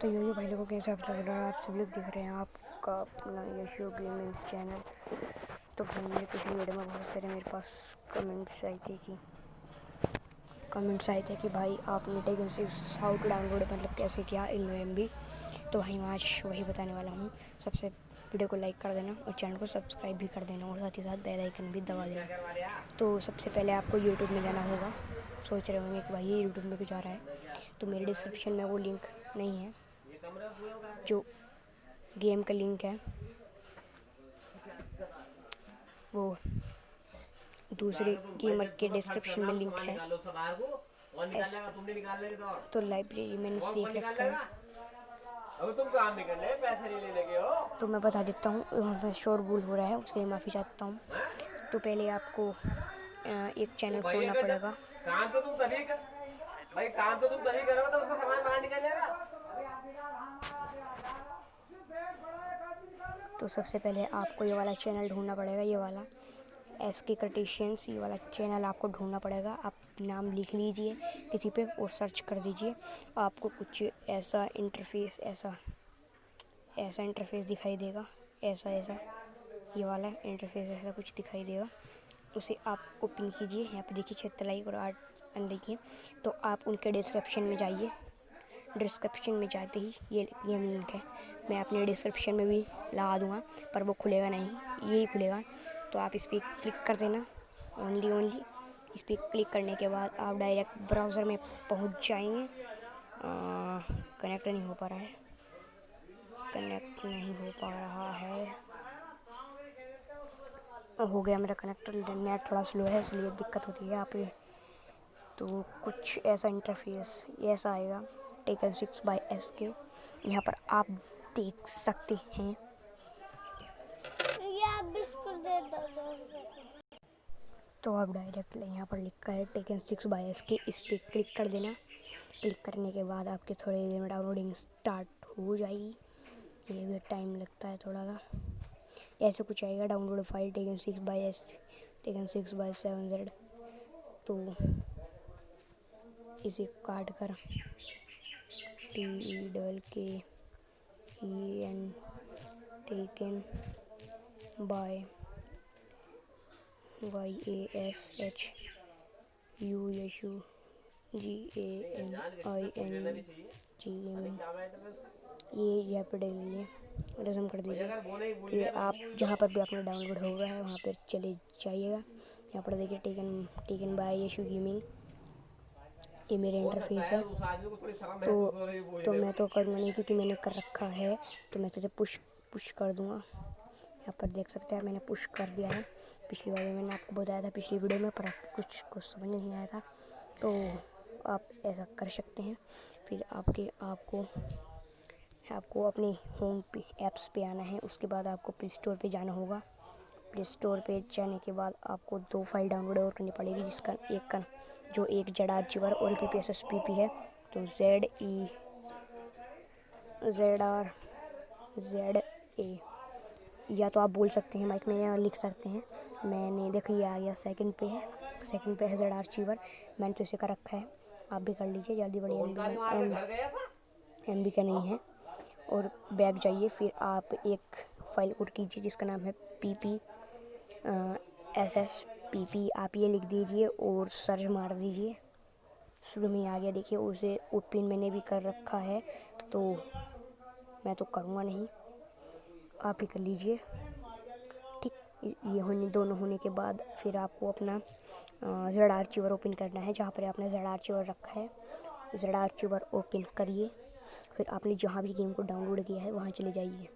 तो यो भाई लोगों के हिसाब से लग रहा है, आप सब लोग देख रहे हैं आपका अपना यशो गेमिंग चैनल। तो भाई मेरे पिछली वीडियो में बहुत सारे मेरे पास कमेंट्स आए थे कि भाई आपने टेकन से साउथ डाउनलोड मतलब कैसे किया इन MB। तो भाई मैं आज वही बताने वाला हूँ। सबसे वीडियो को लाइक कर देना और चैनल को सब्सक्राइब भी कर देना और साथ ही साथ बेल आइकन भी दबा देना। तो सबसे पहले आपको यूट्यूब में जाना होगा। सोच रहे होंगे कि भाई ये यूट्यूब में कुछ आ रहा है, तो मेरे डिस्क्रिप्शन में वो लिंक नहीं है, जो गेम का लिंक है वो दूसरे गेमर के डिस्क्रिप्शन में लिंक है। तो लाइब्रेरी मैंने देख रखा है, तुम काम नहीं करने, पैसे नहीं लेने के हो। तो मैं बता देता हूँ। वहाँ पर शोरगुल हो रहा है, उसके लिए माफ़ी चाहता हूँ। तो पहले आपको एक चैनल खोलना पड़ेगा। काम तो तुम तभी कर भाई, काम तो तुम तभी करोगे तो उसका सामान बाहर निकलेगा। तो सबसे पहले आपको ये वाला चैनल ढूंढना पड़ेगा, ये वाला SK क्रिएशंस, ये वाला चैनल आपको ढूंढना पड़ेगा। आप नाम लिख लीजिए किसी पे और सर्च कर दीजिए। आपको कुछ ऐसा इंटरफेस दिखाई देगा, ऐसा ये वाला इंटरफेस ऐसा कुछ दिखाई देगा। उसे आप ओपन कीजिए। यहाँ पे देखिए 76 लाइक और 8 देखिए। तो आप उनके डिस्क्रिप्शन में जाइए। डिस्क्रिप्शन में जाते ही ये लिंक है, मैं अपने डिस्क्रिप्शन में भी लगा दूँगा, पर वो खुलेगा नहीं, यही खुलेगा। तो आप इस पर क्लिक कर देना, ओनली इस पर क्लिक करने के बाद आप डायरेक्ट ब्राउज़र में पहुंच जाएंगे। कनेक्ट नहीं हो पा रहा है, हो गया मेरा कनेक्ट। नेट थोड़ा स्लो है इसलिए दिक्कत होती है आप। तो कुछ ऐसा इंटरफेस ऐसा आएगा, टेकन 6/SK। यहाँ पर आप देख सकते हैं। तो आप डायरेक्ट यहाँ पर लिखा है टेकन 6/SK, इस पर क्लिक कर देना। क्लिक करने के बाद आपके थोड़ी देर में डाउनलोडिंग स्टार्ट हो जाएगी। ये भी टाइम लगता है थोड़ा सा। ऐसे कुछ आएगा, डाउनलोड फाइल टेकन 6/7Z। तो इसे काट कर TEKEN taken by YASHU GAMING ये यहाँ पर डालिए, रसम कर दीजिए। फिर आप जहाँ पर भी आपने डाउनलोड होगा है वहाँ पर चले जाइएगा। यहाँ पर देखिए टेकन बाय यशु गेमिंग, ये मेरा इंटरफेस है। तो मैं तो करूँगा नहीं क्योंकि मैंने कर रखा है, तो मैं तुझे पुश कर दूँगा। यहाँ पर देख सकते हैं मैंने पुश कर दिया है। पिछली बार मैंने आपको बताया था, पिछली वीडियो में, पर कुछ समझ नहीं आया था, तो आप ऐसा कर सकते हैं। फिर आपको अपने होम पे ऐप्स पे आना है। उसके बाद आपको प्ले स्टोर पे जाना होगा। प्ले स्टोर पे जाने के बाद आपको 2 फाइल डाउनलोड और करनी पड़ेगी, जिसका एक ZR और PPSSPP है। तो ZR या तो आप बोल सकते हैं माइक में या लिख सकते हैं। मैंने देखो ये आ गया, सेकंड पे है ZR। मैंने तो इसे कर रखा है, आप भी कर लीजिए जल्दी, बड़ी MB का नहीं है। और बैक जाइए, फिर आप एक फाइल कोड कीजिए जिसका नाम है PPSSPP। आप ये लिख दीजिए और सर्च मार दीजिए, शुरू में आ गया देखिए। उसे ओपन मैंने भी कर रखा है, तो मैं तो करूँगा नहीं, आप ही कर लीजिए। ठीक, ये दोनों होने के बाद फिर आपको अपना ZR ओपन करना है। जहाँ पर आपने ZR रखा है, ZR ओपन करिए। फिर आपने जहाँ भी गेम को डाउनलोड किया है वहाँ चले जाइए।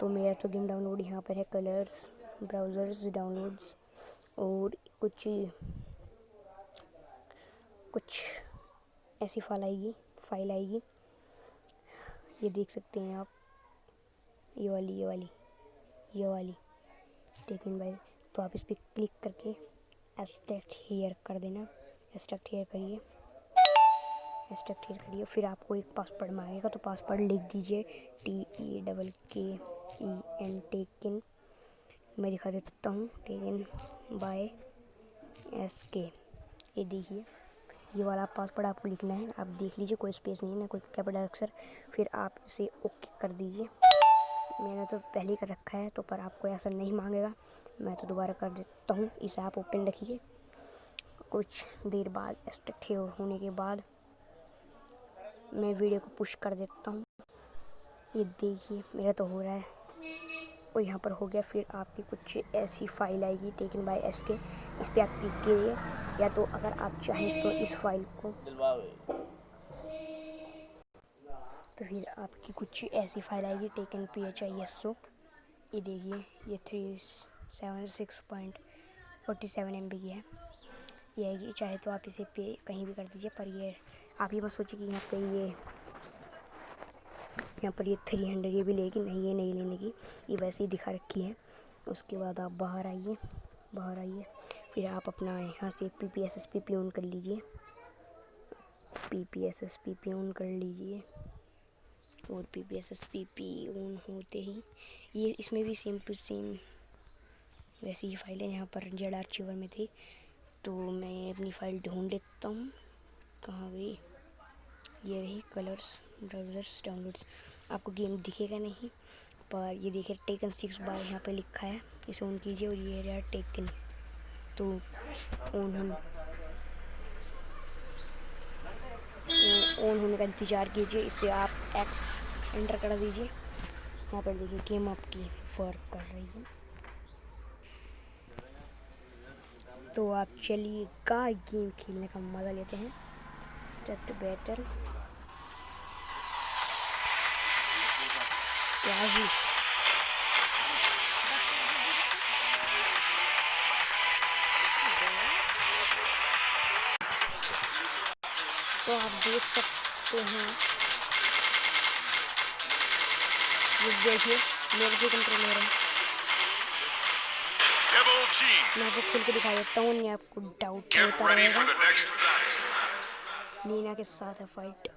तो मेरा तो गेम डाउनलोड यहाँ पर है, कलर्स, ब्राउज़र्स, डाउनलोड्स, और कुछ ऐसी फाइल आएगी, ये देख सकते हैं आप, ये वाली टेकन बाय। तो आप इस पर क्लिक करके एक्सट्रैक्ट हेयर कर देना। एक्सट्रैक्ट हेयर करिए। फिर आपको एक पासवर्ड मांगेगा, तो पासवर्ड लिख दीजिए TEKEN टेकन। मैं दिखा देता हूँ, टेकन बाय SK। ये देखिए ये वाला पासवर्ड आपको लिखना है। आप देख लीजिए, कोई स्पेस नहीं है ना कोई कैपिटल अक्षर। फिर आप इसे ओके कर दीजिए। मैंने तो पहले ही कर रखा है तो, पर आपको ऐसा नहीं मांगेगा। मैं तो दोबारा कर देता हूँ। इसे आप ओपन रखिए। कुछ देर बाद एक्सट्रैक्ट होने के बाद मैं वीडियो को पुश कर देता हूँ। ये देखिए मेरा तो हो रहा है और यहाँ पर हो गया। फिर आपकी कुछ ऐसी फाइल आएगी टेकन बाय एसके। इस पर आप क्लिक कीजिए, या तो अगर आप चाहें तो इस फाइल को, तो फिर आपकी कुछ ऐसी फाइल आएगी टेकन PHISO। ये देखिए ये 376.47 MB की है। ये आएगी, चाहे तो आप इसे पे कहीं भी कर दीजिए। पर ये आप ये मत सोचिए कि यहाँ पर ये 300 ये भी लेगी, नहीं ये नहीं लेने की, ये वैसे ही दिखा रखी है। उसके बाद आप बाहर आइए। फिर आप अपना यहाँ से PPSSPP ऑन कर लीजिए। PPSSPP ऑन कर लीजिए और PPSSPP ऑन होते ही ये इसमें भी सेम टू सेम वैसी ही फाइल है। यहाँ पर जेड आर्चिवर में थी, तो मैं अपनी फ़ाइल ढूंढ लेता हूँ। कहाँ गई? ये रही, कलर्स, ब्राउज़र्स, डाउनलोड्स। आपको गेम दिखेगा नहीं, पर ये देखिए टेकन 6 बार यहाँ पे लिखा है। इसे ऑन कीजिए और ये रहा टेकन। तो ऑन होने का इंतज़ार कीजिए। इसे आप X एंटर कर दीजिए। यहाँ पर देखिए गेम आपकी वर्क कर रही है। तो आप चलिएगा गेम खेलने का मज़ा लेते हैं। Start battle. तो आप देख सकते हैं, ये देखिए मेरे से कंट्रोलर है। मैं आपको खेल के दिखा देता हूँ, नहीं आपको डाउट होता रहेगा। नीना के साथ है फाइट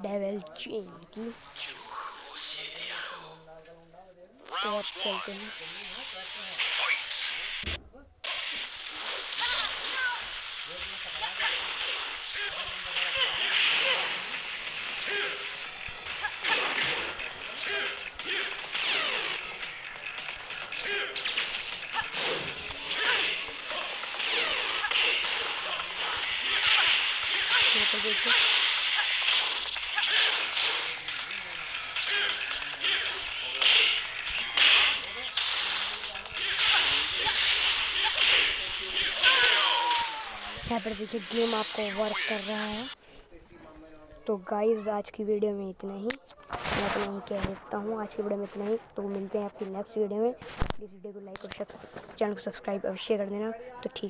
डेविल चेन की। तो आप चलते हैं। यहाँ पर देखिए यहाँ पर देखिए गेम आपको वर्क कर रहा है। तो गाइस आज की वीडियो में इतना ही। मैं तो नहीं कह देता हूँ, आज की वीडियो में इतना ही। तो मिलते हैं आपकी नेक्स्ट वीडियो में। प्लीज़ वीडियो को लाइक और चैनल को सब्सक्राइब अवश्य कर देना। तो ठीक।